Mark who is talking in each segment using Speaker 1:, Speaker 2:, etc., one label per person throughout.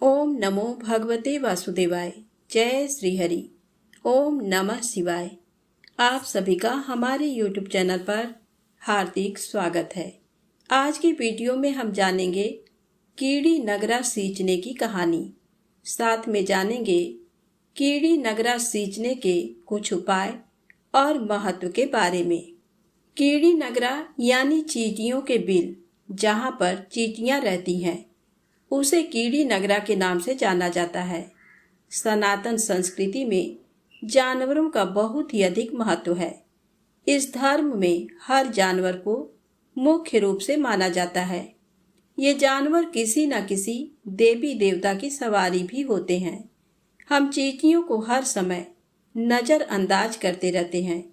Speaker 1: ओम नमो भगवते वासुदेवाय। जय श्री हरि। ओम नमः शिवाय। आप सभी का हमारे YouTube चैनल पर हार्दिक स्वागत है। आज की वीडियो में हम जानेंगे कीड़ी नगरा सींचने की कहानी। साथ में जानेंगे कीड़ी नगरा सींचने के कुछ उपाय और महत्व के बारे में। कीड़ी नगरा यानी चींटियों के बिल, जहाँ पर चींटियाँ रहती हैं, उसे कीड़ी नगरा के नाम से जाना जाता है। सनातन संस्कृति में जानवरों का बहुत ही अधिक महत्व है। इस धर्म में हर जानवर को मुख्य रूप से माना जाता है। ये जानवर किसी न किसी देवी देवता की सवारी भी होते हैं। हम चींटियों को हर समय नजरअंदाज करते रहते हैं,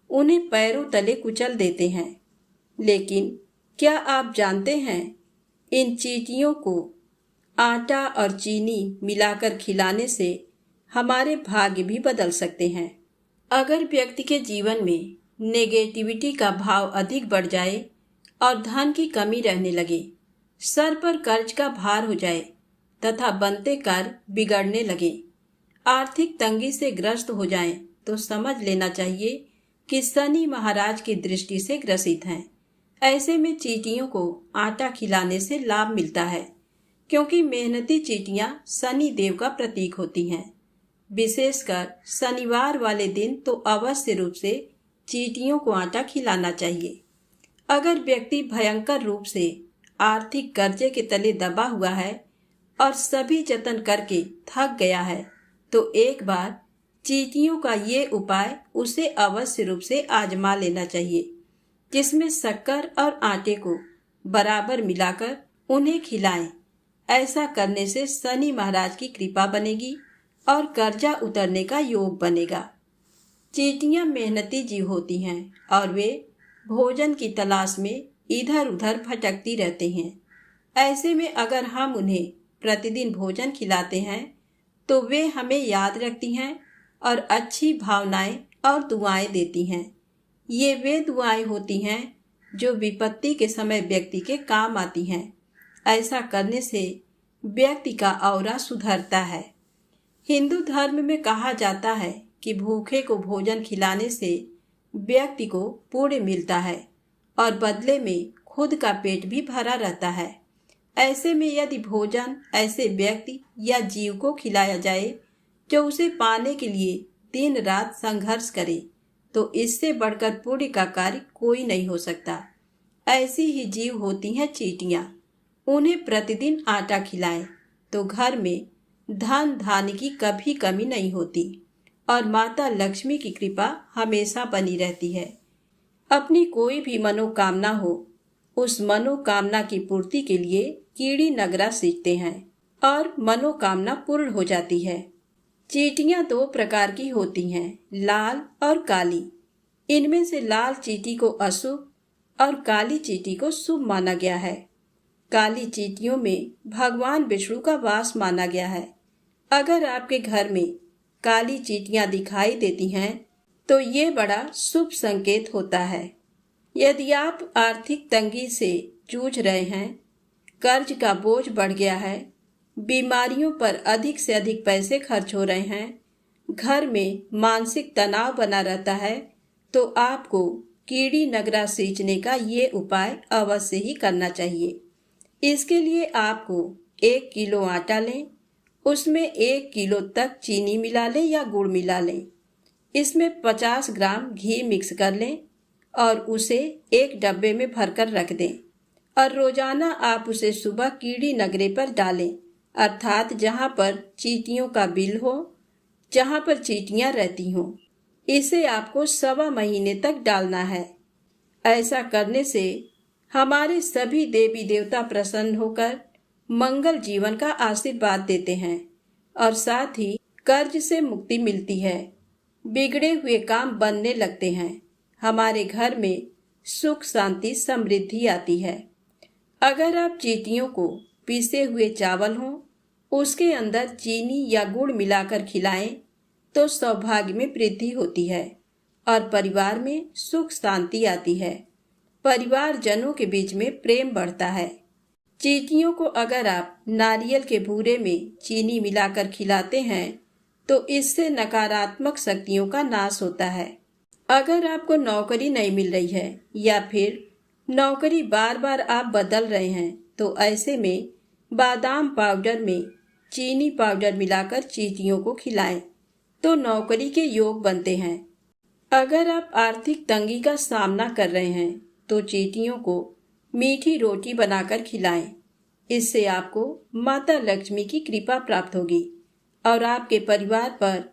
Speaker 1: उन्हें पैरों तले कुचल देते हैं। लेकिन क्या आप जानते हैं, इन चींटियों को आटा और चीनी मिलाकर खिलाने से हमारे भाग्य भी बदल सकते हैं। अगर व्यक्ति के जीवन में नेगेटिविटी का भाव अधिक बढ़ जाए और धन की कमी रहने लगे, सर पर कर्ज का भार हो जाए तथा बनते कार्य बिगड़ने लगे, आर्थिक तंगी से ग्रस्त हो जाएं, तो समझ लेना चाहिए कि शनि महाराज की दृष्टि से ग्रसित हैं। ऐसे में चींटियों को आटा खिलाने से लाभ मिलता है, क्योंकि मेहनती चींटियां शनि देव का प्रतीक होती हैं। विशेषकर शनिवार वाले दिन तो अवश्य रूप से चींटियों को आटा खिलाना चाहिए। अगर व्यक्ति भयंकर रूप से आर्थिक कर्जे के तले दबा हुआ है और सभी जतन करके थक गया है, तो एक बार चींटियों का ये उपाय उसे अवश्य रूप से आजमा लेना चाहिए, जिसमें शक्कर और आटे को बराबर मिलाकर उन्हें खिलाएं। ऐसा करने से शनि महाराज की कृपा बनेगी और कर्जा उतरने का योग बनेगा। चींटियां मेहनती जीव होती हैं और वे भोजन की तलाश में इधर उधर भटकती रहते हैं। ऐसे में अगर हम उन्हें प्रतिदिन भोजन खिलाते हैं, तो वे हमें याद रखती हैं और अच्छी भावनाएं और दुआएं देती हैं। ये वे दुआएं होती हैं जो विपत्ति के समय व्यक्ति के काम आती हैं। ऐसा करने से व्यक्ति का औरा सुधरता है। हिंदू धर्म में कहा जाता है कि भूखे को भोजन खिलाने से व्यक्ति को पुण्य मिलता है और बदले में खुद का पेट भी भरा रहता है। ऐसे में यदि भोजन ऐसे व्यक्ति या जीव को खिलाया जाए जो उसे पाने के लिए दिन रात संघर्ष करे, तो इससे बढ़कर पुण्य का कार्य कोई नहीं हो सकता। ऐसी ही जीव होती हैं चींटियां। उन्हें प्रतिदिन आटा खिलाएं तो घर में धन धान्य की कभी कमी नहीं होती और माता लक्ष्मी की कृपा हमेशा बनी रहती है। अपनी कोई भी मनोकामना हो, उस मनोकामना की पूर्ति के लिए कीड़ी नगरा सींचते हैं और मनोकामना पूर्ण हो जाती है। चींटियां दो प्रकार की होती हैं, लाल और काली। इनमें से लाल चींटी को अशुभ और काली चींटी को शुभ माना गया है। काली चींटियों में भगवान विष्णु का वास माना गया है। अगर आपके घर में काली चींटियां दिखाई देती हैं, तो ये बड़ा शुभ संकेत होता है। यदि आप आर्थिक तंगी से जूझ रहे हैं, कर्ज का बोझ बढ़ गया है, बीमारियों पर अधिक से अधिक पैसे खर्च हो रहे हैं, घर में मानसिक तनाव बना रहता है, तो आपको कीड़ी नगरा सींचने का ये उपाय अवश्य ही करना चाहिए। इसके लिए आपको 1 किलो आटा लें, उसमें 1 किलो तक चीनी मिला लें या गुड़ मिला लें। इसमें 50 ग्राम घी मिक्स कर लें और उसे एक डब्बे में भरकर रख दें और रोजाना आप उसे सुबह कीड़ी नगरे पर डालें, अर्थात जहाँ पर चींटियों का बिल हो, जहाँ पर चींटियाँ रहती हों। इसे आपको 1.25 महीने तक डालना है। ऐसा करने से हमारे सभी देवी देवता प्रसन्न होकर मंगल जीवन का आशीर्वाद देते हैं और साथ ही कर्ज से मुक्ति मिलती है। बिगड़े हुए काम बनने लगते हैं। हमारे घर में सुख शांति समृद्धि आती है। अगर आप चींटियों को पीसे हुए चावल हों, उसके अंदर चीनी या गुड़ मिलाकर खिलाएं, तो सौभाग्य में वृद्धि होती है और परिवार में सुख शांति आती है। परिवार जनों के बीच में प्रेम बढ़ता है। चींटियों को अगर आप नारियल के भूरे में चीनी मिलाकर खिलाते हैं तो इससे नकारात्मक शक्तियों का नाश होता है। अगर आपको नौकरी नहीं मिल रही है या फिर नौकरी बार बार आप बदल रहे हैं तो ऐसे में बादाम पाउडर में चीनी पाउडर मिलाकर चींटियों को खिलाएं तो नौकरी के योग बनते हैं। अगर आप आर्थिक तंगी का सामना कर रहे हैं तो चींटियों को मीठी रोटी बनाकर खिलाएं। इससे आपको माता लक्ष्मी की कृपा प्राप्त होगी और आपके परिवार पर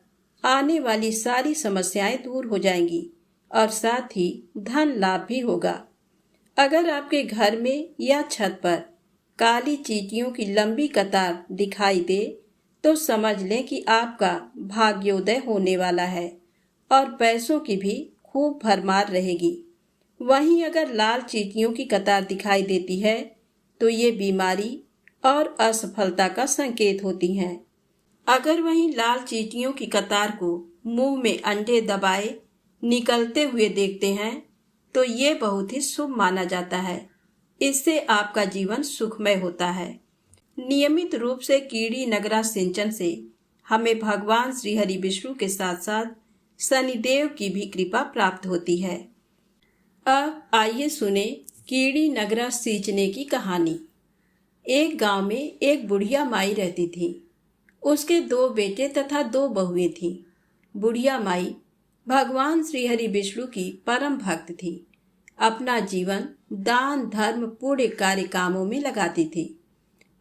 Speaker 1: आने वाली सारी समस्याएं दूर हो जाएंगी और साथ ही धन लाभ भी होगा। अगर आपके घर में या छत पर काली चींटियों की लंबी कतार दिखाई दे तो समझ लें कि आपका भाग्योदय होने वाला है और पैसों की भी खूब भरमार रहेगी। वहीं अगर लाल चींटियों की कतार दिखाई देती है तो ये बीमारी और असफलता का संकेत होती हैं। अगर वहीं लाल चींटियों की कतार को मुंह में अंडे दबाए निकलते हुए देखते हैं तो ये बहुत ही शुभ माना जाता है। इससे आपका जीवन सुखमय होता है। नियमित रूप से कीड़ी नगरा सिंचन से हमें भगवान श्री हरि विष्णु के साथ साथ शनिदेव की भी कृपा प्राप्त होती है। अब आइए सुने कीड़ी नगरा सींचने की कहानी। एक गांव में एक बुढ़िया माई रहती थी। उसके 2 बेटे तथा 2 बहुएं थीं। बुढ़िया माई भगवान श्री हरि विष्णु की परम भक्त थी। अपना जीवन दान धर्म पुण्य कार्य कामों में लगाती थी।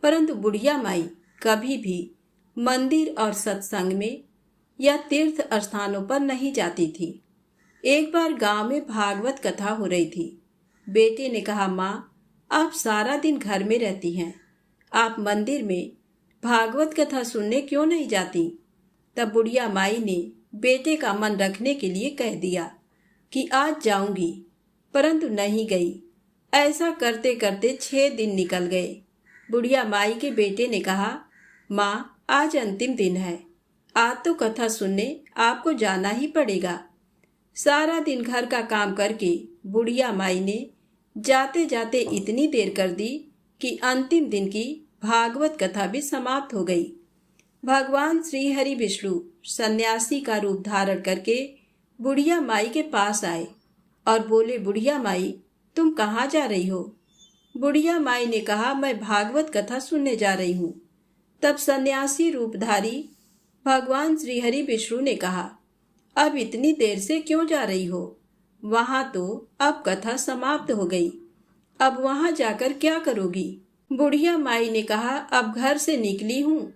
Speaker 1: परंतु बुढ़िया माई कभी भी मंदिर और सत्संग में या तीर्थ स्थानों पर नहीं जाती थी। एक बार गांव में भागवत कथा हो रही थी। बेटे ने कहा, माँ, आप सारा दिन घर में रहती हैं, आप मंदिर में भागवत कथा सुनने क्यों नहीं जाती? तब बुढ़िया माई ने बेटे का मन रखने के लिए कह दिया कि आज जाऊंगी, परंतु नहीं गई। ऐसा करते करते 6 दिन निकल गए। बुढ़िया माई के बेटे ने कहा, माँ, आज अंतिम दिन है, आज तो कथा सुनने आपको जाना ही पड़ेगा। सारा दिन घर का काम करके बुढ़िया माई ने जाते जाते इतनी देर कर दी कि अंतिम दिन की भागवत कथा भी समाप्त हो गई। भगवान श्री हरि विष्णु सन्यासी का रूप धारण करके बुढ़िया माई के पास आए और बोले, बुढ़िया माई, तुम कहाँ जा रही हो? बुढ़िया माई ने कहा, मैं भागवत कथा सुनने जा रही हूँ। तब सन्यासी रूपधारी भगवान श्री हरि विष्णु ने कहा, अब इतनी देर से क्यों जा रही हो? वहां तो अब कथा समाप्त हो गई, अब वहां जाकर क्या करोगी? बुढ़िया माई ने कहा, अब घर से निकली हूँ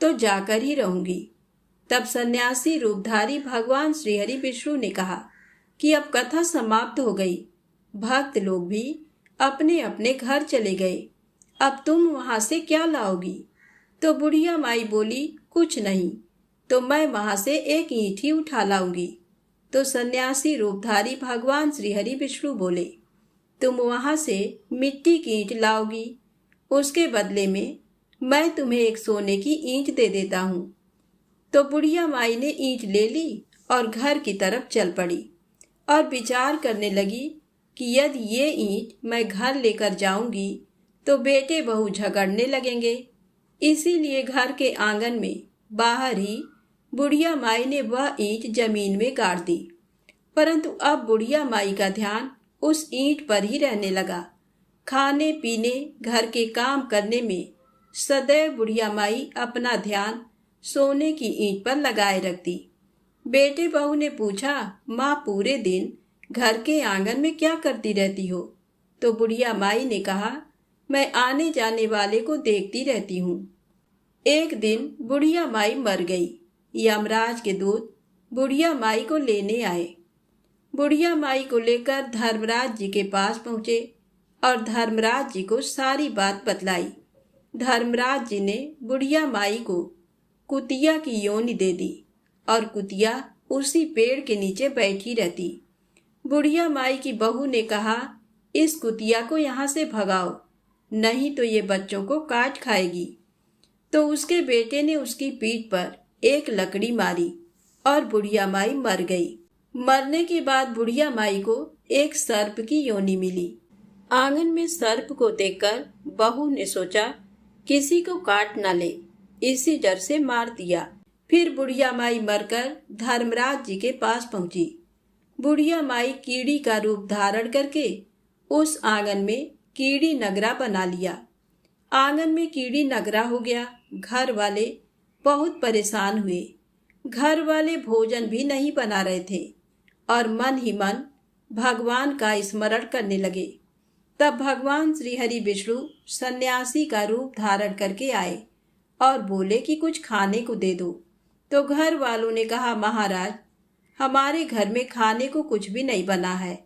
Speaker 1: तो जाकर ही रहूंगी। तब सन्यासी रूपधारी भगवान श्री हरि विष्णु ने कहा कि अब कथा समाप्त हो गई, भक्त लोग भी अपने अपने घर चले गए, अब तुम वहां से क्या लाओगी? तो बुढ़िया माई बोली, कुछ नहीं, तो मैं वहां से एक ईंट ही उठा लाऊंगी। तो सन्यासी रूपधारी भगवान श्री हरि विष्णु बोले, तुम वहां से मिट्टी की ईंट लाओगी, उसके बदले में मैं तुम्हें एक सोने की ईंट दे देता हूँ। तो बुढ़िया माई ने ईंट ले ली और घर की तरफ चल पड़ी और विचार करने लगी कि यदि ये ईंट मैं घर लेकर जाऊंगी तो बेटे बहू झगड़ने लगेंगे। इसीलिए घर के आंगन में बाहर ही बुढ़िया माई ने वह ईंट जमीन में गाड़ दी। परंतु अब बुढ़िया माई का ध्यान उस ईंट पर ही रहने लगा। खाने पीने घर के काम करने में सदैव बुढ़िया माई अपना ध्यान सोने की ईंट पर लगाए रखती। बेटे बहू ने पूछा, माँ, पूरे दिन घर के आंगन में क्या करती रहती हो? तो बुढ़िया माई ने कहा, मैं आने जाने वाले को देखती रहती हूँ। एक दिन बुढ़िया माई मर गई। यमराज के दूत बुढ़िया माई को लेने आए। बुढ़िया माई को लेकर धर्मराज जी के पास पहुंचे और धर्मराज जी को सारी बात बतलाई। धर्मराज जी ने बुढ़िया माई को कुतिया की योनि दे दी और कुतिया उसी पेड़ के नीचे बैठी रहती। बुढ़िया माई की बहू ने कहा, इस कुतिया को यहाँ से भगाओ, नहीं तो ये बच्चों को काट खाएगी। तो उसके बेटे ने उसकी पीठ पर एक लकड़ी मारी और बुढ़िया माई मर गई। मरने के बाद बुढ़िया माई को एक सर्प की योनि मिली। आंगन में सर्प को देखकर बहू ने सोचा किसी को काट न ले, इसी डर से मार दिया। फिर बुढ़िया माई मरकर धर्मराज जी के पास पहुंची। बुढ़िया माई कीड़ी का रूप धारण करके उस आंगन में कीड़ी नगरा बना लिया। आंगन में कीड़ी नगरा हो गया। घर वाले बहुत परेशान हुए। घर वाले भोजन भी नहीं बना रहे थे और मन ही मन भगवान का स्मरण करने लगे। तब भगवान श्री हरि विष्णु सन्यासी का रूप धारण करके आए और बोले कि कुछ खाने को दे दो। तो घर वालों ने कहा, महाराज, हमारे घर में खाने को कुछ भी नहीं बना है,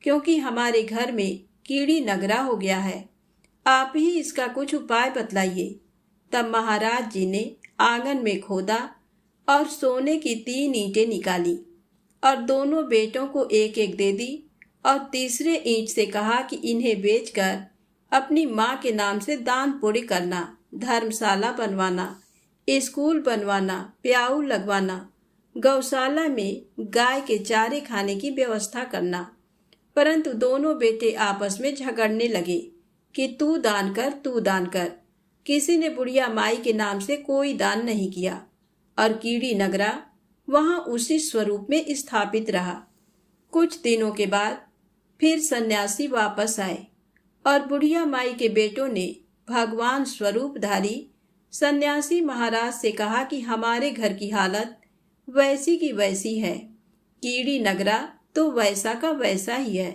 Speaker 1: क्योंकि हमारे घर में कीड़ी नगरा हो गया है। आप ही इसका कुछ उपाय बतलाइए। तब महाराज जी ने आंगन में खोदा और सोने की 3 ईंटें निकाली और दोनों बेटों को एक एक दे दी और तीसरे ईंट से कहा कि इन्हें बेचकर अपनी माँ के नाम से दान पुण्य करना, धर्मशाला बनवाना, स्कूल बनवाना, प्याऊ लगवाना, गौशाला में गाय के चारे खाने की व्यवस्था करना। परंतु दोनों बेटे आपस में झगड़ने लगे कि तू दान कर, तू दान कर। किसी ने बुढ़िया माई के नाम से कोई दान नहीं किया और कीड़ी नगरा वहां उसी स्वरूप में स्थापित रहा। कुछ दिनों के बाद फिर सन्यासी वापस आए और बुढ़िया माई के बेटों ने भगवान स्वरूपधारी सन्यासी महाराज से कहा कि हमारे घर की हालत वैसी की वैसी है, कीड़ी नगरा तो वैसा का वैसा ही है।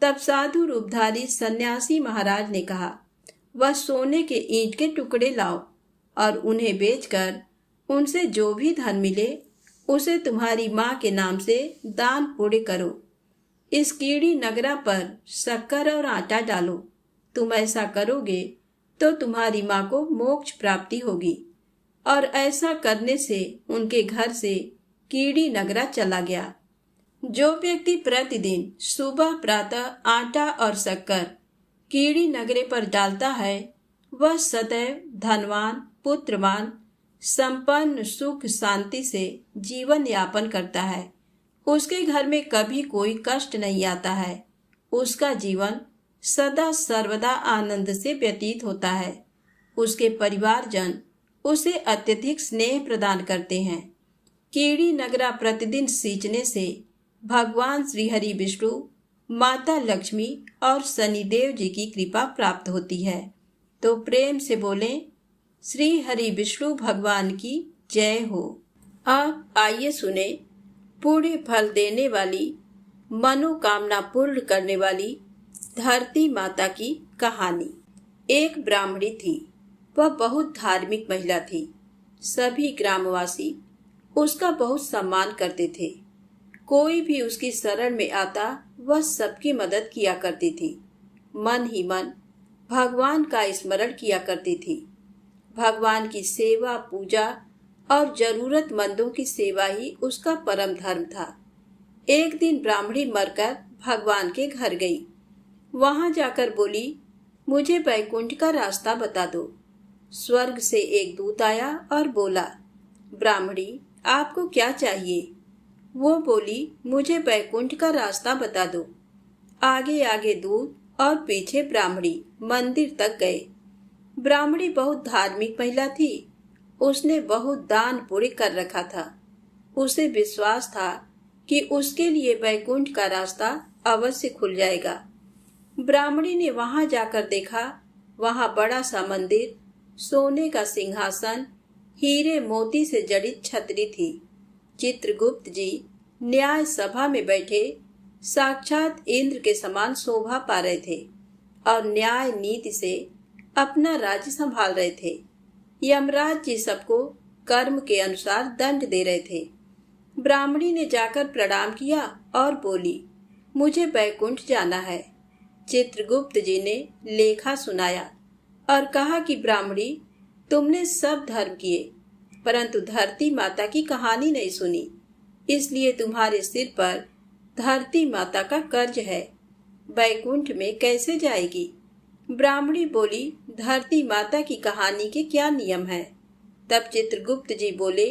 Speaker 1: तब साधु रूपधारी सन्यासी महाराज ने कहा, वह सोने के ईंट के टुकड़े लाओ और उन्हें बेचकर उनसे जो भी धन मिले उसे तुम्हारी माँ के नाम से दान पुण्य करो। इस कीड़ी नगरा पर शक्कर और आटा डालो। तुम ऐसा करोगे तो तुम्हारी माँ को मोक्ष प्राप्ति होगी। और ऐसा करने से उनके घर से कीड़ी नगरा चला गया। जो व्यक्ति प्रतिदिन सुबह प्रातः आटा और शक्कर कीड़ी नगरे पर डालता है, वह सदैव धनवान, पुत्रवान, संपन्न, सुख शांति से जीवन यापन करता है। उसके घर में कभी कोई कष्ट नहीं आता है। उसका जीवन सदा सर्वदा आनंद से व्यतीत होता है। उसके परिवारजन उसे अत्यधिक स्नेह प्रदान करते हैं। कीड़ी नगरा प्रतिदिन सींचने से भगवान श्री हरि विष्णु, माता लक्ष्मी और शनिदेव जी की कृपा प्राप्त होती है। तो प्रेम से बोलें, श्री हरि विष्णु भगवान की जय हो। अब आइए सुने पुण्य फल देने वाली, मनोकामना पूर्ण करने वाली धरती माता की कहानी। एक ब्राह्मणी थी। वह बहुत धार्मिक महिला थी। सभी ग्रामवासी उसका बहुत सम्मान करते थे। कोई भी उसकी शरण में आता, वह सबकी मदद किया करती थी। मन ही मन भगवान का स्मरण किया करती थी। भगवान की सेवा, पूजा और जरूरतमंदों की सेवा ही उसका परम धर्म था। एक दिन ब्राह्मणी मरकर भगवान के घर गई। वहां जाकर बोली, मुझे वैकुंठ का रास्ता बता दो। स्वर्ग से एक दूत आया और बोला, ब्राह्मणी, आपको क्या चाहिए? वो बोली, मुझे वैकुंठ का रास्ता बता दो। आगे आगे दूत और पीछे ब्राह्मणी मंदिर तक गए। ब्राह्मणी बहुत धार्मिक महिला थी। उसने बहुत दान पुण्य कर रखा था। उसे विश्वास था कि उसके लिए वैकुंठ का रास्ता अवश्य खुल जाएगा। ब्राह्मणी ने वहां जाकर देखा, वहां बड़ा सा मंदिर, सोने का सिंहासन, हीरे मोती से जड़ित छतरी थी। चित्रगुप्त जी न्याय सभा में बैठे साक्षात इंद्र के समान शोभा पा रहे थे और न्याय नीति से अपना राज्य संभाल रहे थे। यमराज जी सबको कर्म के अनुसार दंड दे रहे थे। ब्राह्मणी ने जाकर प्रणाम किया और बोली, मुझे वैकुंठ जाना है। चित्रगुप्त जी ने लेखा सुनाया और कहा कि ब्राह्मणी, तुमने सब धर्म किए परंतु धरती माता की कहानी नहीं सुनी, इसलिए तुम्हारे सिर पर धरती माता का कर्ज है। वैकुंठ में कैसे जाएगी? ब्राह्मणी बोली, धरती माता की कहानी के क्या नियम है? तब चित्रगुप्त जी बोले,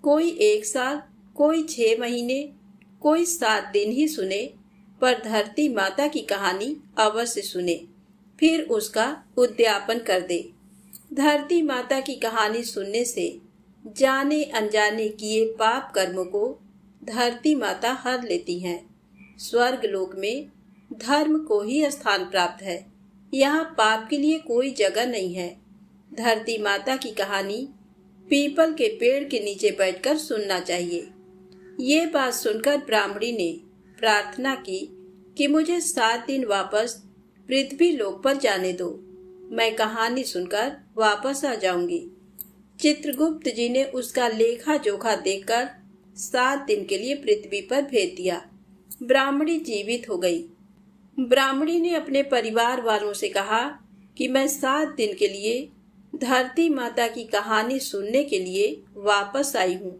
Speaker 1: कोई 1 साल, कोई 6 महीने, कोई 7 दिन ही सुने, पर धरती माता की कहानी अवश्य सुने, फिर उसका उद्यापन कर दे। धरती माता की कहानी सुनने से जाने अनजाने किए पाप कर्मों को धरती माता हर लेती हैं। स्वर्ग लोक में धर्म को ही स्थान प्राप्त है, यहाँ पाप के लिए कोई जगह नहीं है। धरती माता की कहानी पीपल के पेड़ के नीचे बैठकर सुनना चाहिए। ये बात सुनकर ब्राह्मणी ने प्रार्थना की कि मुझे 7 दिन वापस पृथ्वी लोक पर जाने दो, मैं कहानी सुनकर वापस आ जाऊंगी। चित्रगुप्त जी ने उसका लेखा जोखा देखकर 7 दिन के लिए पृथ्वी पर भेज दिया। ब्राह्मणी जीवित हो गई। ब्राह्मणी ने अपने परिवार वालों से कहा कि मैं 7 दिन के लिए धरती माता की कहानी सुनने के लिए वापस आई हूँ।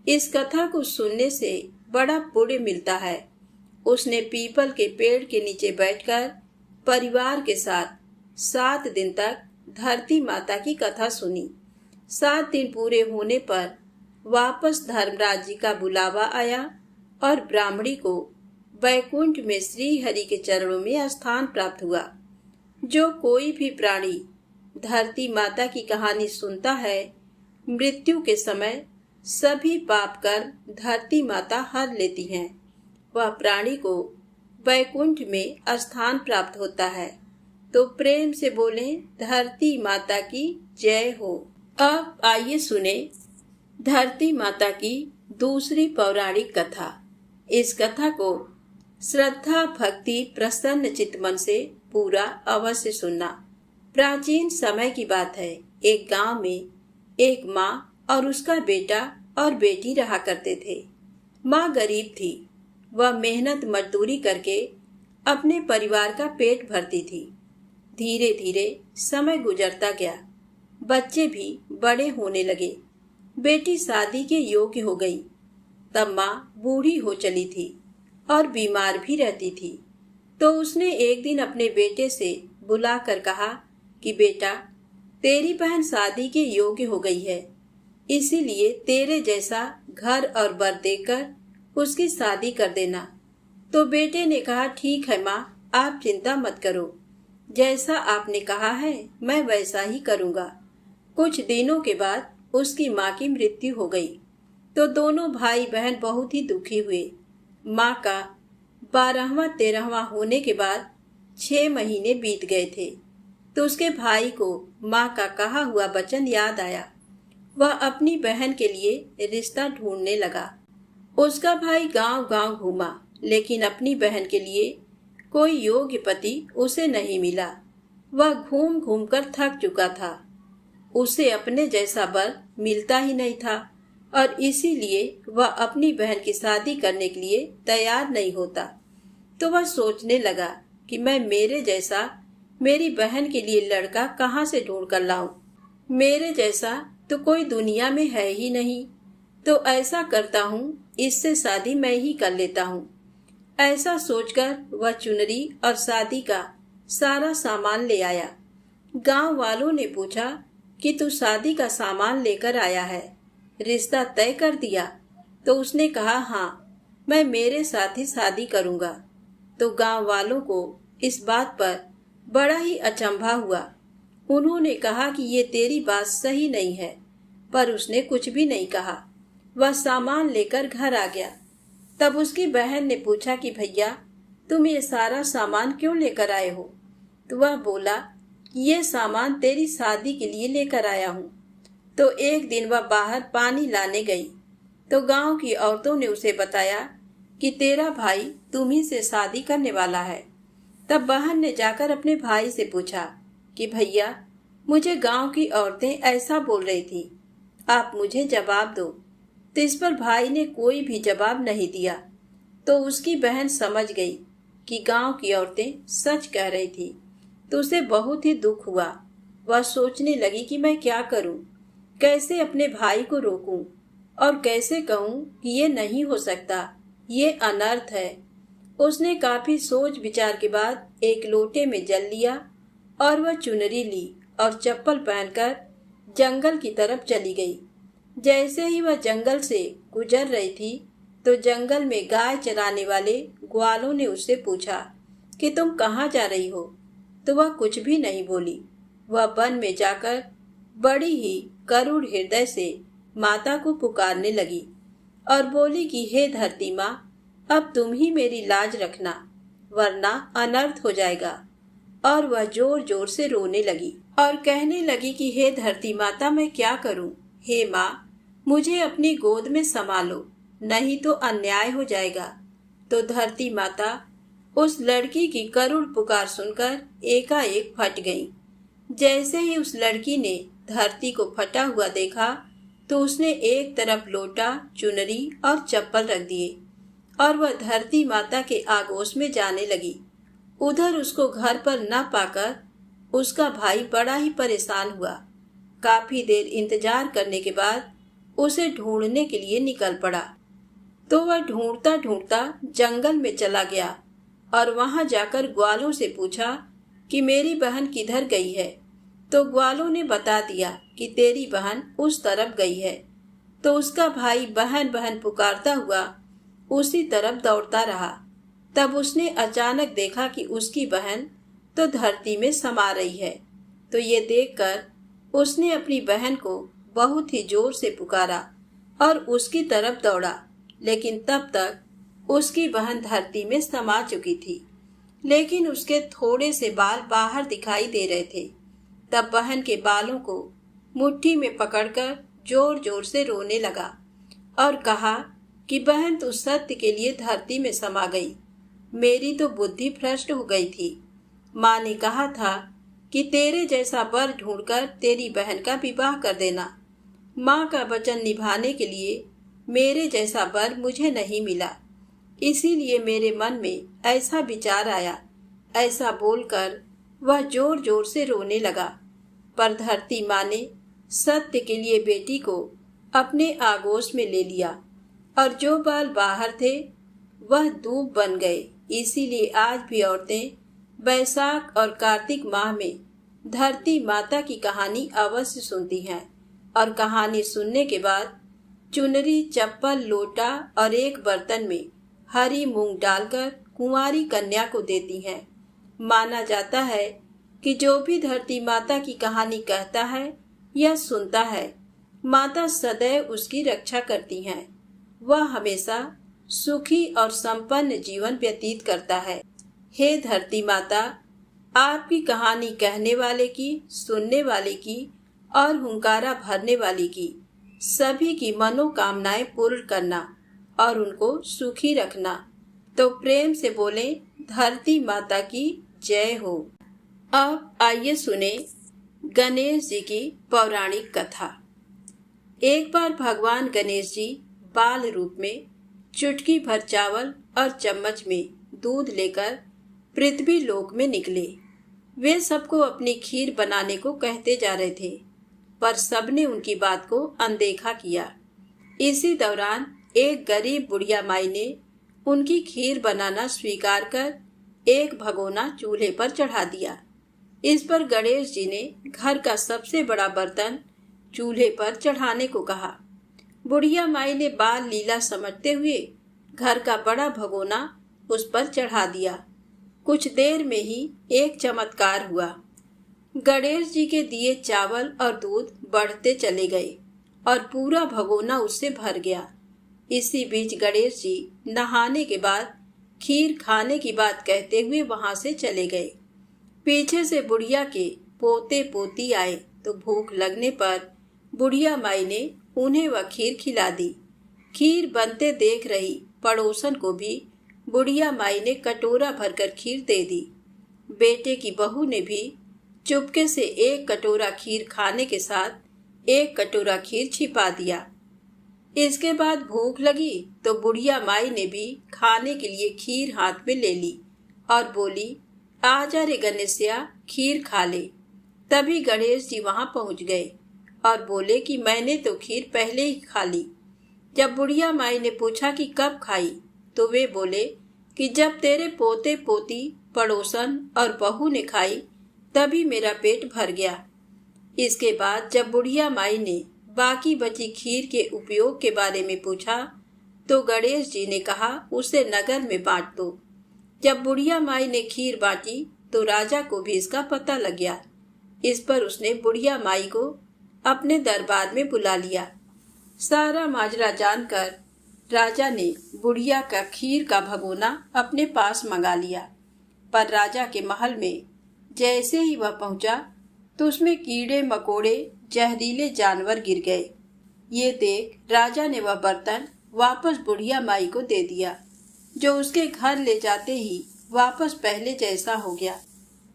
Speaker 1: इस कथा को सुनने से बड़ा पुण्य मिलता है। उसने पीपल के पेड़ के नीचे बैठकर परिवार के साथ 7 दिन तक धरती माता की कथा सुनी। 7 दिन पूरे होने पर वापस धर्मराज जी का बुलावा आया और ब्राह्मणी को वैकुंठ में श्री हरि के चरणों में स्थान प्राप्त हुआ। जो कोई भी प्राणी धरती माता की कहानी सुनता है, मृत्यु के समय सभी पाप कर धरती माता हर लेती हैं। वह प्राणी को वैकुंठ में स्थान प्राप्त होता है। तो प्रेम से बोले धरती माता की जय हो। अब आइए सुने धरती माता की दूसरी पौराणिक कथा। इस कथा को श्रद्धा भक्ति प्रसन्न चित्त मन से पूरा अवश्य सुनना। प्राचीन समय की बात है। एक गांव में एक माँ और उसका बेटा और बेटी रहा करते थे। माँ गरीब थी। वह मेहनत मजदूरी करके अपने परिवार का पेट भरती थी। धीरे धीरे समय गुजरता गया। बच्चे भी बड़े होने लगे। बेटी शादी के योग्य हो गई। तब माँ बूढ़ी हो चली थी और बीमार भी रहती थी। तो उसने एक दिन अपने बेटे से बुलाकर कहा कि बेटा, तेरी बहन शादी के योग्य हो गई है, इसीलिए तेरे जैसा घर और बर देकर उसकी शादी कर देना। तो बेटे ने कहा, ठीक है माँ, आप चिंता मत करो, जैसा आपने कहा है मैं वैसा ही करूँगा। कुछ दिनों के बाद उसकी माँ की मृत्यु हो गई। तो दोनों भाई बहन बहुत ही दुखी हुए। माँ का 12वां 13वां होने के बाद 6 महीने बीत गए थे। तो उसके भाई को माँ का कहा हुआ वचन याद आया। वह अपनी बहन के लिए रिश्ता ढूंढने लगा। उसका भाई गांव गांव घूमा, लेकिन अपनी बहन के लिए कोई योग्य पति उसे नहीं मिला। वह घूम घूम कर थक चुका था। उसे अपने जैसा वर मिलता ही नहीं था और इसीलिए वह अपनी बहन की शादी करने के लिए तैयार नहीं होता। तो वह सोचने लगा कि मैं मेरे जैसा मेरी बहन के लिए लड़का कहाँ से ढूंढ कर लाऊं। मेरे जैसा तो कोई दुनिया में है ही नहीं। तो ऐसा करता हूँ, इससे शादी मैं ही कर लेता हूँ। ऐसा सोचकर वह चुनरी और शादी का सारा सामान ले आया। गांव वालों ने पूछा कि तू शादी का सामान लेकर आया है, रिश्ता तय कर दिया? तो उसने कहा, हाँ, मैं मेरे साथ ही शादी करूँगा। तो गांव वालों को इस बात पर बड़ा ही अचंभा हुआ। उन्होंने कहा कि ये तेरी बात सही नहीं है, पर उसने कुछ भी नहीं कहा। वह सामान लेकर घर आ गया। तब उसकी बहन ने पूछा कि भैया, तुम ये सारा सामान क्यों लेकर आए हो? तो वह बोला, ये सामान तेरी शादी के लिए लेकर आया हूँ। तो एक दिन वह बाहर पानी लाने गई तो गांव की औरतों ने उसे बताया कि तेरा भाई तुम्ही से शादी करने वाला है। तब बहन ने जाकर अपने भाई से पूछा कि भैया, मुझे गांव की औरतें ऐसा बोल रही थी, आप मुझे जवाब दो। तो इस पर भाई ने कोई भी जवाब नहीं दिया। तो उसकी बहन समझ गई कि गांव की औरतें सच कह रही थी। तो उसे बहुत ही दुख हुआ। वह सोचने लगी कि मैं क्या करूं, कैसे अपने भाई को रोकूं और कैसे कहूं कि ये नहीं हो सकता, ये अनर्थ है। उसने काफी सोच विचार के बाद एक लोटे में जल लिया और वह चुनरी ली और चप्पल पहनकर जंगल की तरफ चली गई। जैसे ही वह जंगल से गुजर रही थी, तो जंगल में गाय चराने वाले ग्वालों ने उससे पूछा कि तुम कहाँ जा रही हो? तो वह कुछ भी नहीं बोली। वह वन में जाकर बड़ी ही करुण हृदय से माता को पुकारने लगी और बोली कि हे धरती माँ, अब तुम ही मेरी लाज रखना, वरना अनर्थ हो जाएगा। और वह जोर जोर से रोने लगी और कहने लगी कि हे धरती माता, मैं क्या करूं? हे माँ, मुझे अपनी गोद में संभालो, नहीं तो अन्याय हो जाएगा। तो धरती माता उस लड़की की करुण पुकार सुनकर एकाएक फट गई। जैसे ही उस लड़की ने धरती को फटा हुआ देखा तो उसने एक तरफ लोटा, चुनरी और चप्पल रख दिए और वह धरती माता के आगोश में जाने लगी। उधर उसको घर पर न पाकर उसका भाई बड़ा ही परेशान हुआ। काफी देर इंतजार करने के बाद उसे ढूंढने के लिए निकल पड़ा। तो वह ढूंढता ढूंढता जंगल में चला गया और वहां जाकर ग्वालों से पूछा कि मेरी बहन किधर गई है। तो ग्वालों ने बता दिया कि तेरी बहन उस तरफ गई है। तो उसका भाई बहन बहन पुकारता हुआ उसी तरफ दौड़ता रहा। तब उसने अचानक देखा कि उसकी बहन तो धरती में समा रही है। तो ये देखकर उसने अपनी बहन को बहुत ही जोर से पुकारा और उसकी तरफ दौड़ा, लेकिन तब तक उसकी बहन धरती में समा चुकी थी, लेकिन उसके थोड़े से बाल बाहर दिखाई दे रहे थे। तब बहन के बालों को मुट्ठी में पकड़कर जोर जोर से रोने लगा और कहा कि बहन तो सत्य के लिए धरती में समा गई, मेरी तो बुद्धि भ्रष्ट हो गई थी। माँ ने कहा था कि तेरे जैसा वर ढूंढकर तेरी बहन का विवाह कर देना। माँ का वचन निभाने के लिए मेरे जैसा वर मुझे नहीं मिला, इसीलिए मेरे मन में ऐसा विचार आया। ऐसा बोलकर वह जोर जोर से रोने लगा। पर धरती माँ ने सत्य के लिए बेटी को अपने आगोश में ले लिया और जो बाल बाहर थे वह दूब बन गए। इसीलिए आज भी औरतें बैसाख और कार्तिक माह में धरती माता की कहानी अवश्य सुनती हैं और कहानी सुनने के बाद चुनरी, चप्पल, लोटा और एक बर्तन में हरी मूंग डालकर कुंवारी कन्या को देती हैं। माना जाता है कि जो भी धरती माता की कहानी कहता है या सुनता है, माता सदैव उसकी रक्षा करती हैं। वह हमेशा सुखी और संपन्न जीवन व्यतीत करता है। हे धरती माता, आपकी कहानी कहने वाले की, सुनने वाले की और हुंकारा भरने वाली की सभी की मनोकामनाएं पूर्ण करना और उनको सुखी रखना। तो प्रेम से बोले धरती माता की जय हो। अब आइए सुने गणेश जी की पौराणिक कथा। एक बार भगवान गणेश जी बाल रूप में चुटकी भर चावल और चम्मच में दूध लेकर पृथ्वी लोक में निकले। वे सबको अपनी खीर बनाने को कहते जा रहे थे, पर सबने उनकी बात को अनदेखा किया। इसी दौरान एक गरीब बुढ़िया माई ने उनकी खीर बनाना स्वीकार कर एक भगोना चूल्हे पर चढ़ा दिया। इस पर गणेश जी ने घर का सबसे बड़ा बर्तन चूल्हे पर चढ़ाने को कहा। बुढ़िया माई ने बाल लीला समझते हुए घर का बड़ा भगोना उस पर चढ़ा दिया। कुछ देर में ही एक चमत्कार हुआ। गणेश जी के दिए चावल और दूध बढ़ते चले गए और पूरा भगोना उससे भर गया। इसी बीच गणेश जी नहाने के बाद खीर खाने की बात कहते हुए वहां से चले गए। पीछे से बुढ़िया के पोते पोती आए तो भूख लगने पर बुढ़िया माई ने उन्हें वह खीर खिला दी। खीर बनते देख रही पड़ोसन को भी बुढ़िया माई ने कटोरा भरकर खीर दे दी। बेटे की बहू ने भी चुपके से एक कटोरा खीर खाने के साथ एक कटोरा खीर छिपा दिया। इसके बाद भूख लगी तो बुढ़िया माई ने भी खाने के लिए खीर हाथ में ले ली और बोली, आजा रे गणेशिया, खीर खा ले। तभी गणेश जी वहां पहुंच गए और बोले कि मैंने तो खीर पहले ही खा ली। जब बुढ़िया माई ने पूछा कि कब खाई, तो वे बोले कि जब तेरे पोते पोती, पड़ोसन और बहू ने खाई तभी मेरा पेट भर गया। इसके बाद जब बुढ़िया माई ने बाकी बची खीर के उपयोग के बारे में पूछा तो गणेश जी ने कहा उसे नगर में बांट दो। जब बुढ़िया माई ने खीर बांटी तो राजा को भी इसका पता लग गया। इस पर उसने बुढ़िया माई को अपने दरबार में बुला लिया। सारा माजरा जानकर राजा ने बुढ़िया का खीर का भगोना अपने पास मंगा लिया। पर राजा के महल में जैसे ही वह पहुंचा तो उसमें कीड़े मकोड़े जहरीले जानवर गिर गए। ये देख राजा ने वह बर्तन वापस बुढ़िया माई को दे दिया, जो उसके घर ले जाते ही वापस पहले जैसा हो गया।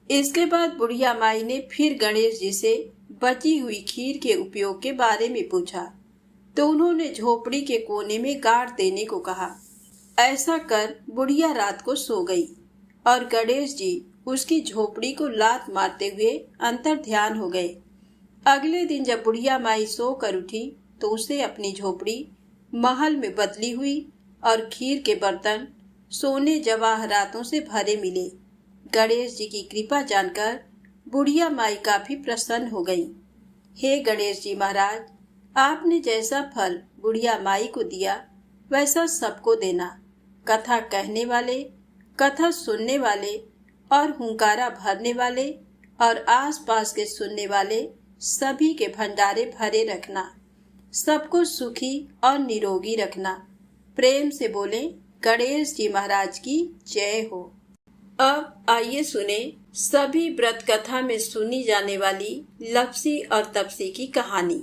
Speaker 1: इसके बाद बुढ़िया माई ने फिर गणेश जी से बची हुई खीर के उपयोग के बारे में पूछा तो उन्होंने झोपड़ी के कोने में गाड़ देने को कहा। ऐसा कर बुढ़िया रात को सो गई और गणेश जी उसकी झोपड़ी को लात मारते हुए अंतर ध्यान हो गए। अगले दिन जब बुढ़िया माई सो कर उठी तो उसे अपनी झोपड़ी महल में बदली हुई और खीर के बर्तन सोने जवाहरातों से भरे मिले। गणेश जी की कृपा जानकर बुढ़िया माई काफी प्रसन्न हो गई। हे गणेश जी महाराज, आपने जैसा फल बुढ़िया माई को दिया वैसा सबको देना। कथा कहने वाले, कथा सुनने वाले और हुंकारा भरने वाले और आसपास के सुनने वाले सभी के भंडारे भरे रखना। सबको सुखी और निरोगी रखना। प्रेम से बोले गणेश जी महाराज की जय हो। अब आइए सुने सभी व्रत कथा में सुनी जाने वाली लपसी और तपसी की कहानी।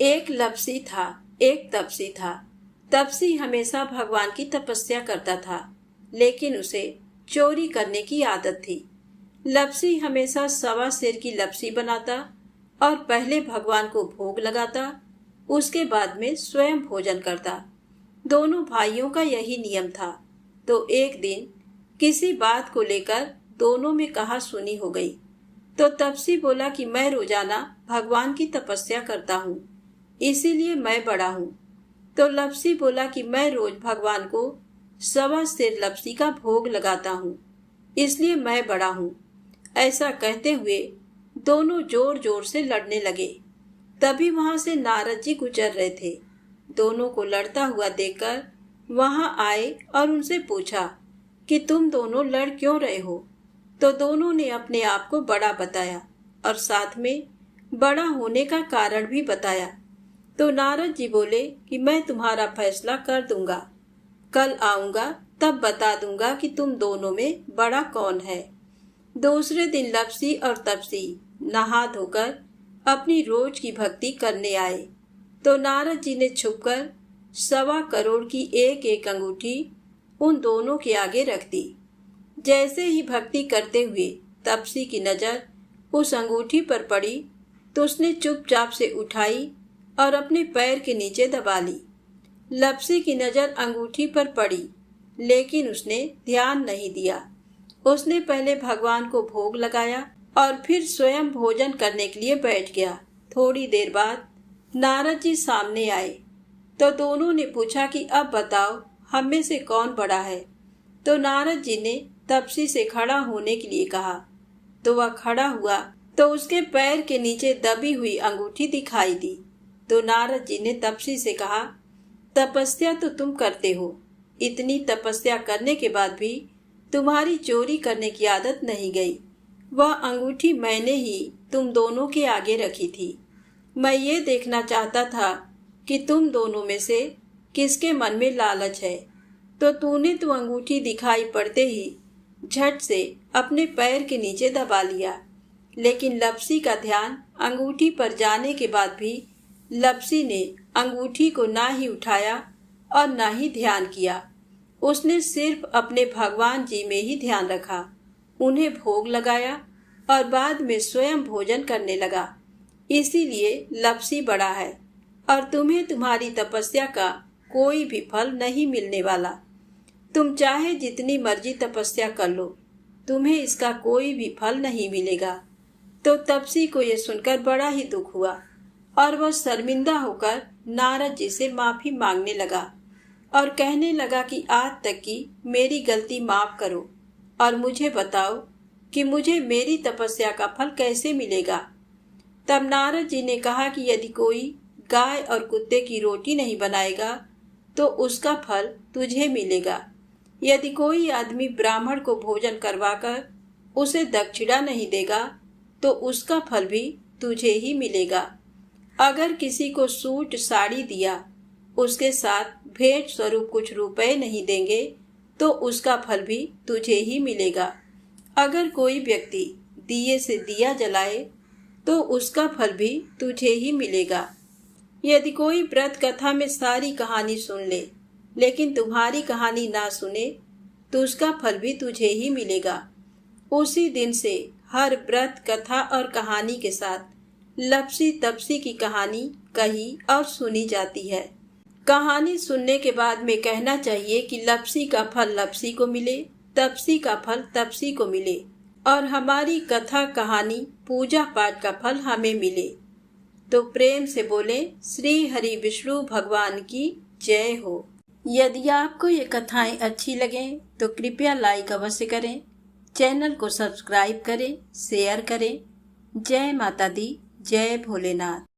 Speaker 1: एक लपसी था, एक तपसी था। तपसी हमेशा भगवान की तपस्या करता था, लेकिन उसे चोरी करने की आदत थी। लपसी हमेशा सवा सेर की लपसी बनाता और पहले भगवान को भोग लगाता, उसके बाद में स्वयं भोजन करता। दोनों भाइयों का यही नियम था। तो एक दिन किसी बात को लेकर दोनों में कहा सुनी हो गई। तो तपसी बोला कि मैं रोजाना भगवान की तपस्या करता हूँ, इसीलिए मैं बड़ा हूँ। तो लपसी बोला कि मैं रोज भगवान को सवा सेर लपसी का भोग लगाता हूँ, इसलिए मैं बड़ा हूँ। ऐसा कहते हुए दोनों जोर जोर से लड़ने लगे। तभी वहां से नारद जी गुजर रहे थे। दोनों को लड़ता हुआ देखकर वहां आए और उनसे पूछा कि तुम दोनों लड़ क्यों रहे हो। तो दोनों ने अपने आप को बड़ा बताया और साथ में बड़ा होने का कारण भी बताया। तो नारद जी बोले कि मैं तुम्हारा फैसला कर दूंगा, कल आऊंगा तब बता दूंगा कि तुम दोनों में बड़ा कौन है। दूसरे दिन लपसी और तपसी नहा धोकर अपनी रोज की भक्ति करने आए। तो नारद जी ने छुपकर 1.25 करोड़ की एक एक अंगूठी उन दोनों के आगे रख दी। जैसे ही भक्ति करते हुए तपसी की नजर उस अंगूठी पर पड़ी तो उसने चुपचाप से उठाई और अपने पैर के नीचे दबा ली। लपसी की नजर अंगूठी पर पड़ी, लेकिन उसने ध्यान नहीं दिया। उसने पहले भगवान को भोग लगाया और फिर स्वयं भोजन करने के लिए बैठ गया। थोड़ी देर बाद नारद जी सामने आए तो दोनों ने पूछा कि अब बताओ हम में से कौन बड़ा है। तो नारद जी ने तपसी से खड़ा होने के लिए कहा। तो वह खड़ा हुआ तो उसके पैर के नीचे दबी हुई अंगूठी दिखाई दी। तो नारद जी ने तपसी से कहा, तपस्या तो तुम करते हो, इतनी तपस्या करने के बाद भी तुम्हारी चोरी करने की आदत नहीं गई। वह अंगूठी मैंने ही तुम दोनों के आगे रखी थी। मैं ये देखना चाहता था कि तुम दोनों में से किसके मन में लालच है। तो तूने तो अंगूठी दिखाई पड़ते ही झट से अपने पैर के नीचे दबा लिया। लेकिन लपसी का ध्यान अंगूठी पर जाने के बाद भी लपसी ने अंगूठी को ना ही उठाया और ना ही ध्यान किया। उसने सिर्फ अपने भगवान जी में ही ध्यान रखा, उन्हें भोग लगाया और बाद में स्वयं भोजन करने लगा। इसीलिए लपसी बड़ा है और तुम्हें तुम्हारी तपस्या का कोई भी फल नहीं मिलने वाला। तुम चाहे जितनी मर्जी तपस्या कर लो, तुम्हें इसका कोई भी फल नहीं मिलेगा। तो तपसी को यह सुनकर बड़ा ही दुख हुआ और वह शर्मिंदा होकर नारद जी से माफी मांगने लगा और कहने लगा कि आज तक की मेरी गलती माफ करो और मुझे बताओ कि मुझे मेरी तपस्या का फल कैसे मिलेगा। तब नारद जी ने कहा कि यदि कोई गाय और कुत्ते की रोटी नहीं बनाएगा तो उसका फल तुझे मिलेगा। यदि कोई आदमी ब्राह्मण को भोजन करवाकर उसे दक्षिणा नहीं देगा तो उसका फल भी तुझे ही मिलेगा। अगर किसी को सूट साड़ी दिया, उसके साथ भेंट स्वरूप कुछ रुपए नहीं देंगे तो उसका फल भी तुझे ही मिलेगा। अगर कोई व्यक्ति दिए से दिया जलाए तो उसका फल भी तुझे ही मिलेगा। यदि कोई व्रत कथा में सारी कहानी सुन ले लेकिन तुम्हारी कहानी ना सुने तो उसका फल भी तुझे ही मिलेगा। उसी दिन से हर व्रत कथा और कहानी के साथ लपसी तपसी की कहानी कही और सुनी जाती है। कहानी सुनने के बाद में कहना चाहिए कि लपसी का फल लपसी को मिले, तपसी का फल तपसी को मिले और हमारी कथा कहानी पूजा पाठ का फल हमें मिले। तो प्रेम से बोले श्री हरि विष्णु भगवान की जय हो। यदि आपको ये कथाएं अच्छी लगें तो कृपया लाइक अवश्य करें, चैनल को सब्सक्राइब करें, शेयर करें। जय माता दी, जय भोलेनाथ।